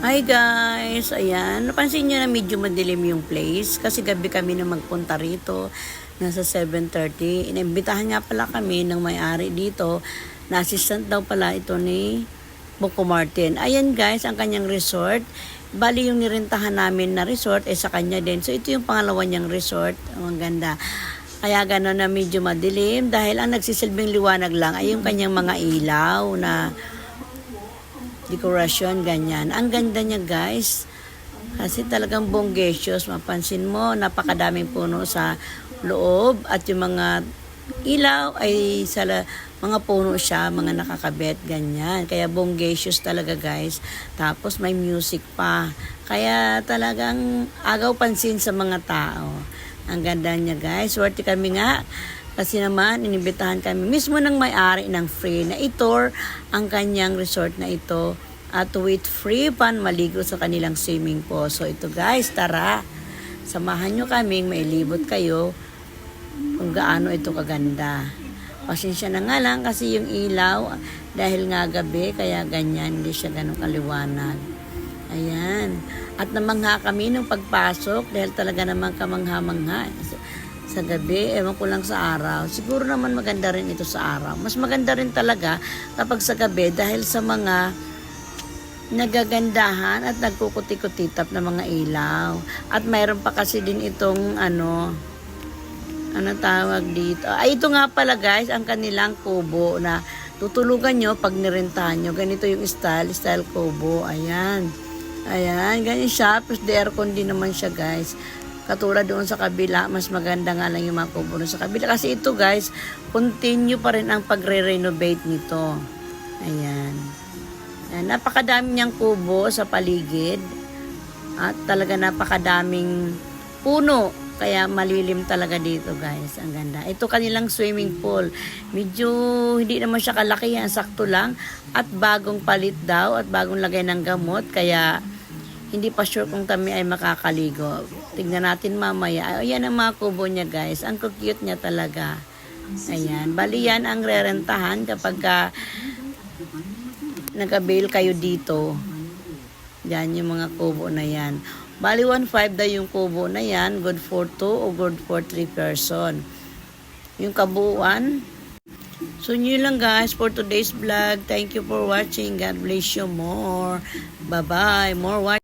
Hi guys! Ayan, napansin nyo na medyo madilim yung place kasi gabi kami na magpunta rito. Nasa 7:30. Inimbitahan nga pala kami ng may-ari dito na assistant daw pala ito ni Buko Martin. Ayan guys, ang kanyang resort. Bali yung nirentahan namin na resort sa kanya din. So ito yung pangalawa niyang resort. Ang ganda. Kaya gano'n na medyo madilim dahil ang nagsisilbing liwanag lang ay yung kanyang mga ilaw na dekorasyon, ganyan. Ang ganda niya guys. Kasi talagang bonggacious. Mapansin mo, napakadaming puno sa loob at yung mga ilaw ay sa mga puno siya, mga nakakabit, ganyan. Kaya bonggacious talaga guys. Tapos may music pa. Kaya talagang agaw pansin sa mga tao. Ang ganda niya guys. Swerte kami nga. Kasi naman, inibitahan kami mismo ng may-ari ng free na i-tour ang kanyang resort na ito at with free pan maligo sa kanilang swimming pool. So ito guys, tara, samahan nyo kaming mailibot kayo kung gaano ito kaganda. Pasensya na nga lang kasi yung ilaw, dahil nga gabi, kaya ganyan, hindi siya ganun kaliwanag. Ayan. At namangha kami nung pagpasok dahil talaga naman kamangha-mangha sa gabi, ewan ko lang sa araw. Siguro naman maganda rin ito sa araw. Mas maganda rin talaga kapag sa gabi dahil sa mga nagagandahan at nagkukuti-kutitap na mga ilaw. At mayroon pa kasi din itong ano tawag dito. Ay, ito nga pala guys, ang kanilang kubo na tutulugan nyo pag nirentahan nyo. Ganito yung style kubo. Ayan. Ayan, ganyan siya. Plus the aircon din naman siya guys. Katulad doon sa kabila, mas maganda nga lang yung mga kubo sa kabila. Kasi ito guys, continue pa rin ang pagre-renovate nito. Ayan. Ayan. Napakadami niyang kubo sa paligid. At talaga napakadaming puno. Kaya malilim talaga dito guys. Ang ganda. Ito kanilang swimming pool. Medyo hindi naman siya kalaki yan. Sakto lang. At bagong palit daw. At bagong lagay ng gamot. Kaya hindi pa sure kung kami ay makakaligo. Tignan natin mamaya. Ayan ang mga kubo niya guys. Ang cute niya talaga. Ayan. Bali yan ang rerentahan kapag nag-avail kayo dito. Yan yung mga kubo na yan. Bali 1.5 daw yung kubo na yan. Good for 2 o good for 3 person. Yung kabuuan. So yun lang guys for today's vlog. Thank you for watching. God bless you more. Bye-bye. More watching.